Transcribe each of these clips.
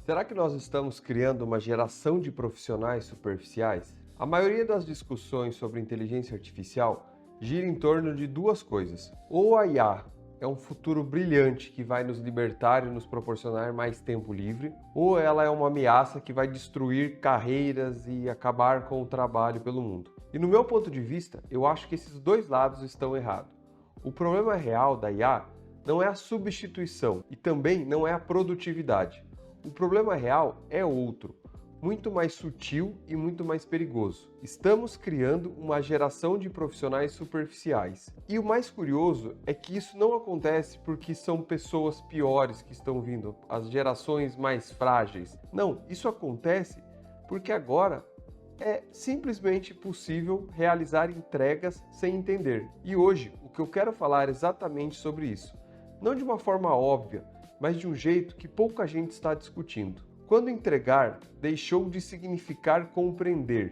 Será que nós estamos criando uma geração de profissionais superficiais? A maioria das discussões sobre inteligência artificial gira em torno de duas coisas. Ou a IA é um futuro brilhante que vai nos libertar e nos proporcionar mais tempo livre, ou ela é uma ameaça que vai destruir carreiras e acabar com o trabalho pelo mundo. E no meu ponto de vista, eu acho que esses dois lados estão errados. O problema real da IA não é a substituição e também não é a produtividade. O problema real é outro, muito mais sutil e muito mais perigoso. Estamos criando uma geração de profissionais superficiais. E o mais curioso é que isso não acontece porque são pessoas piores que estão vindo, as gerações mais frágeis. Não, isso acontece porque agora é simplesmente possível realizar entregas sem entender. E hoje, o que eu quero falar é exatamente sobre isso. Não de uma forma óbvia, mas de um jeito que pouca gente está discutindo. Quando entregar deixou de significar compreender.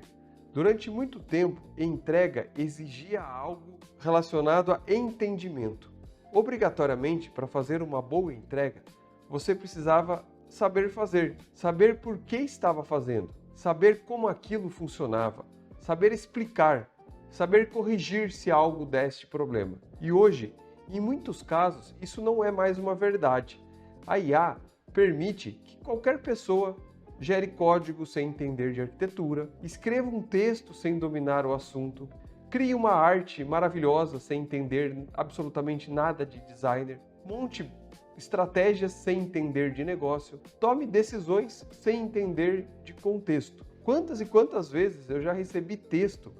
Durante muito tempo, entrega exigia algo relacionado a entendimento. Obrigatoriamente, para fazer uma boa entrega, você precisava saber fazer, saber por que estava fazendo, saber como aquilo funcionava, saber explicar, saber corrigir se algo desse problema. E hoje, em muitos casos, isso não é mais uma verdade. A IA permite que qualquer pessoa gere código sem entender de arquitetura, escreva um texto sem dominar o assunto, crie uma arte maravilhosa sem entender absolutamente nada de designer, monte estratégias sem entender de negócio, tome decisões sem entender de contexto. Quantas e quantas vezes eu já recebi texto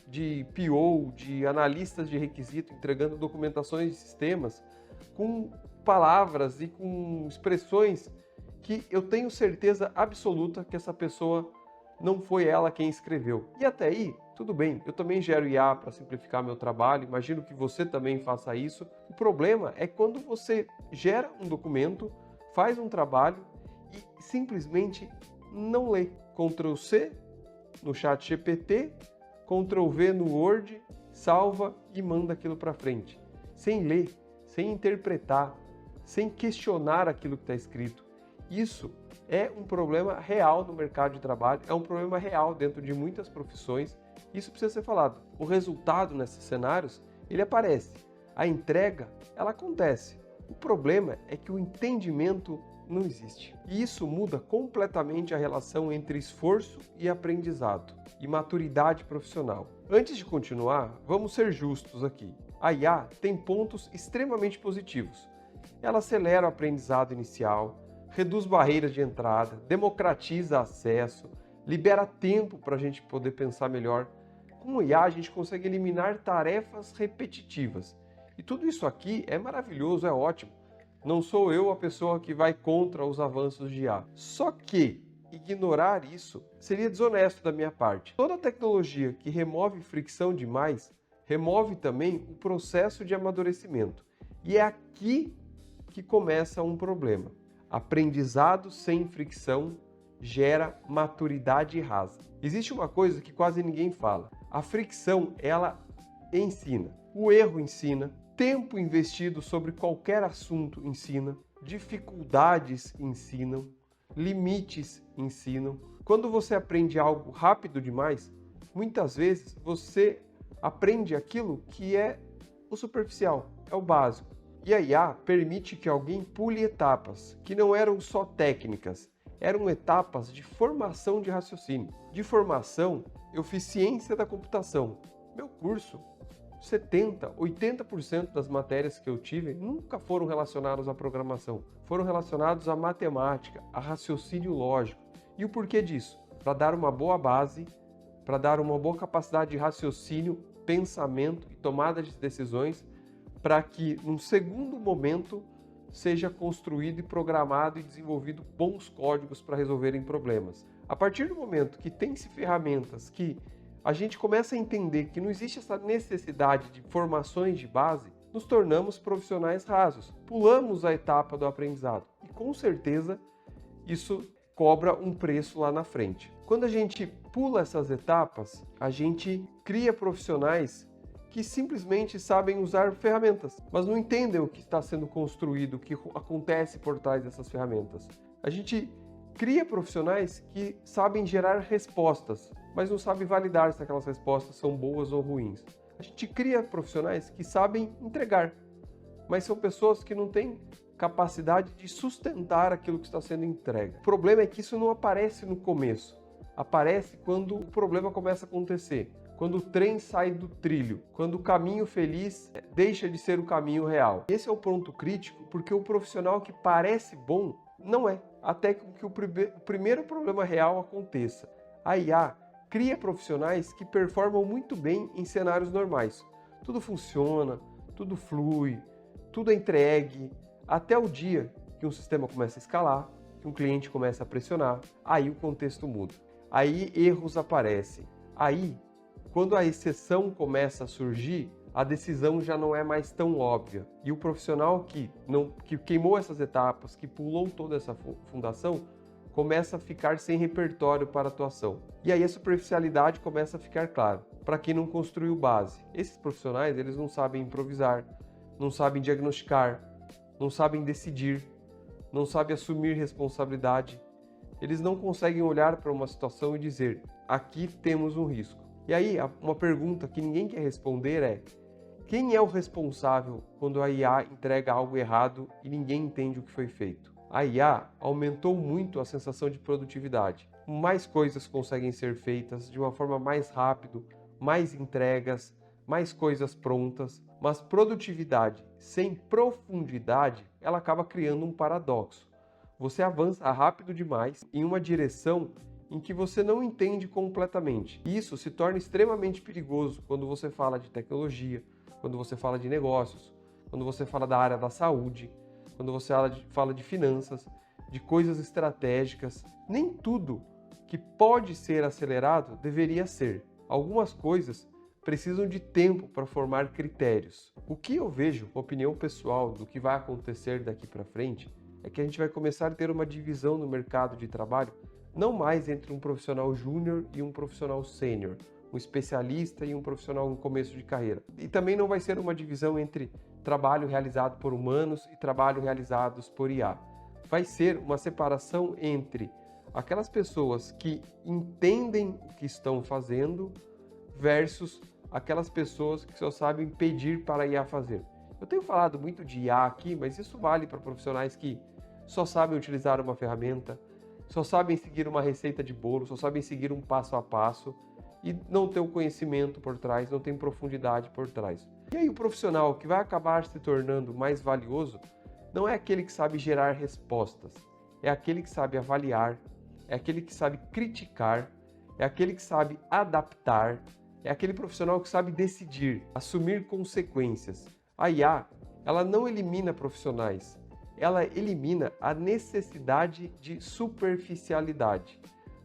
de PO, de analistas de requisito, entregando documentações de sistemas com palavras e com expressões que eu tenho certeza absoluta que essa pessoa não foi ela quem escreveu. E até aí, tudo bem, eu também gero IA para simplificar meu trabalho, imagino que você também faça isso. O problema é quando você gera um documento, faz um trabalho e simplesmente não lê. Ctrl+C no chat GPT, Ctrl+V no Word, salva e manda aquilo para frente. Sem ler, sem interpretar, sem questionar aquilo que está escrito. Isso é um problema real no mercado de trabalho, é um problema real dentro de muitas profissões. Isso precisa ser falado. O resultado nesses cenários, ele aparece. A entrega, ela acontece. O problema é que o entendimento não existe. E isso muda completamente a relação entre esforço e aprendizado e maturidade profissional. Antes de continuar, vamos ser justos aqui. A IA tem pontos extremamente positivos. Ela acelera o aprendizado inicial, reduz barreiras de entrada, democratiza acesso, libera tempo para a gente poder pensar melhor. Com o IA, a gente consegue eliminar tarefas repetitivas. E tudo isso aqui é maravilhoso, é ótimo. Não sou eu a pessoa que vai contra os avanços de IA. Só que ignorar isso seria desonesto da minha parte. Toda tecnologia que remove fricção demais, remove também o processo de amadurecimento. E é aqui que começa um problema. Aprendizado sem fricção gera maturidade rasa. Existe uma coisa que quase ninguém fala. A fricção, ela ensina. O erro ensina. Tempo investido sobre qualquer assunto ensina. Dificuldades ensinam. Limites ensinam. Quando você aprende algo rápido demais, muitas vezes você aprende aquilo que é o superficial, é o básico. E a IA permite que alguém pule etapas, que não eram só técnicas, eram etapas de formação de raciocínio. De formação, eu fiz ciência da computação. Meu curso, 70%, 80% das matérias que eu tive nunca foram relacionadas à programação. Foram relacionados à matemática, a raciocínio lógico. E o porquê disso? Para dar uma boa base, para dar uma boa capacidade de raciocínio, pensamento e tomada de decisões, para que, num segundo momento, seja construído e programado e desenvolvido bons códigos para resolverem problemas. A partir do momento que tem-se ferramentas que a gente começa a entender que não existe essa necessidade de formações de base, nos tornamos profissionais rasos, pulamos a etapa do aprendizado. E com certeza isso cobra um preço lá na frente. Quando a gente pula essas etapas, a gente cria profissionais que simplesmente sabem usar ferramentas, mas não entendem o que está sendo construído, o que acontece por trás dessas ferramentas. A gente cria profissionais que sabem gerar respostas, mas não sabem validar se aquelas respostas são boas ou ruins. A gente cria profissionais que sabem entregar, mas são pessoas que não têm capacidade de sustentar aquilo que está sendo entregue. O problema é que isso não aparece no começo, aparece quando o problema começa a acontecer, quando o trem sai do trilho, quando o caminho feliz deixa de ser o caminho real. Esse é o ponto crítico, porque o profissional que parece bom não é, até que o primeiro problema real aconteça. A IA cria profissionais que performam muito bem em cenários normais. Tudo funciona, tudo flui, tudo é entregue, até o dia que um sistema começa a escalar, que um cliente começa a pressionar, aí o contexto muda. Aí erros aparecem. Aí, quando a exceção começa a surgir, a decisão já não é mais tão óbvia. E o profissional que queimou essas etapas, que pulou toda essa fundação, começa a ficar sem repertório para atuação. E aí a superficialidade começa a ficar clara. Para quem não construiu base, esses profissionais eles não sabem improvisar, não sabem diagnosticar, não sabem decidir, não sabem assumir responsabilidade. Eles não conseguem olhar para uma situação e dizer, aqui temos um risco. E aí, uma pergunta que ninguém quer responder é, quem é o responsável quando a IA entrega algo errado e ninguém entende o que foi feito? A IA aumentou muito a sensação de produtividade. Mais coisas conseguem ser feitas de uma forma mais rápida, mais entregas, mais coisas prontas, mas produtividade sem profundidade, ela acaba criando um paradoxo. Você avança rápido demais em uma direção em que você não entende completamente. Isso se torna extremamente perigoso quando você fala de tecnologia, quando você fala de negócios, quando você fala da área da saúde, quando você fala de finanças, de coisas estratégicas. Nem tudo que pode ser acelerado deveria ser. Algumas coisas precisam de tempo para formar critérios. O que eu vejo, opinião pessoal, do que vai acontecer daqui para frente, é que a gente vai começar a ter uma divisão no mercado de trabalho, não mais entre um profissional júnior e um profissional sênior, um especialista e um profissional em começo de carreira. E também não vai ser uma divisão entre trabalho realizado por humanos e trabalho realizados por IA. Vai ser uma separação entre aquelas pessoas que entendem o que estão fazendo versus aquelas pessoas que só sabem pedir para a IA fazer. Eu tenho falado muito de IA aqui, mas isso vale para profissionais que só sabem utilizar uma ferramenta, só sabem seguir uma receita de bolo, só sabem seguir um passo a passo e não tem o conhecimento por trás, não tem profundidade por trás. E aí o profissional que vai acabar se tornando mais valioso não é aquele que sabe gerar respostas, é aquele que sabe avaliar, é aquele que sabe criticar, é aquele que sabe adaptar, é aquele profissional que sabe decidir, assumir consequências. A IA, ela não elimina profissionais, ela elimina a necessidade de superficialidade,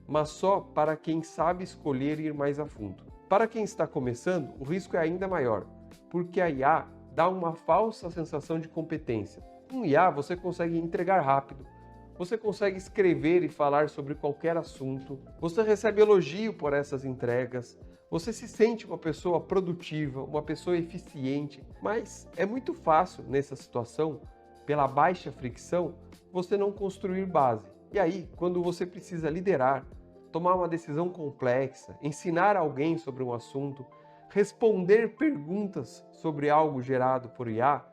mas só para quem sabe escolher ir mais a fundo. Para quem está começando, o risco é ainda maior, porque a IA dá uma falsa sensação de competência. Com IA, você consegue entregar rápido, você consegue escrever e falar sobre qualquer assunto, você recebe elogio por essas entregas, você se sente uma pessoa produtiva, uma pessoa eficiente, mas é muito fácil nessa situação, pela baixa fricção, você não construir base. E aí, quando você precisa liderar, tomar uma decisão complexa, ensinar alguém sobre um assunto, responder perguntas sobre algo gerado por IA,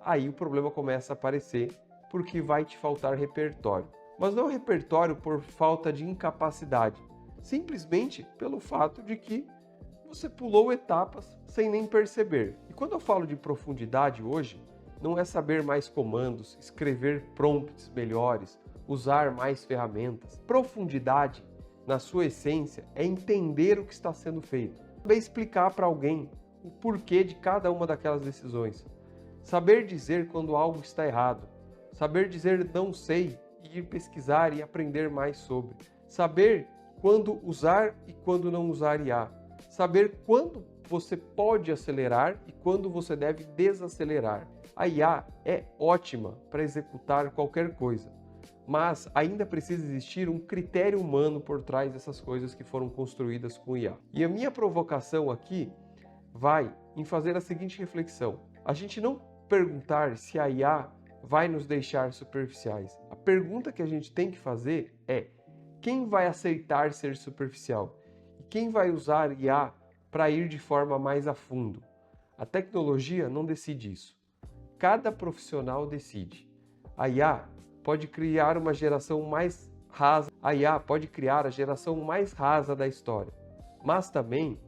aí o problema começa a aparecer, porque vai te faltar repertório. Mas não repertório por falta de incapacidade, simplesmente pelo fato de que você pulou etapas sem nem perceber. E quando eu falo de profundidade hoje, não é saber mais comandos, escrever prompts melhores, usar mais ferramentas. Profundidade, na sua essência, é entender o que está sendo feito. Saber explicar para alguém o porquê de cada uma daquelas decisões. Saber dizer quando algo está errado. Saber dizer não sei e ir pesquisar e aprender mais sobre. Saber quando usar e quando não usar IA. Saber quando você pode acelerar e quando você deve desacelerar. A IA é ótima para executar qualquer coisa, mas ainda precisa existir um critério humano por trás dessas coisas que foram construídas com IA. E a minha provocação aqui vai em fazer a seguinte reflexão. A gente não perguntar se a IA vai nos deixar superficiais? A pergunta que a gente tem que fazer é: quem vai aceitar ser superficial? E quem vai usar IA para ir de forma mais a fundo? A tecnologia não decide isso. Cada profissional decide. A IA pode criar uma geração mais rasa. A IA pode criar a geração mais rasa da história. Mas também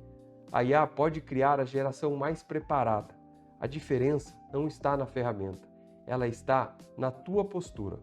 a IA pode criar a geração mais preparada. A diferença não está na ferramenta, ela está na tua postura.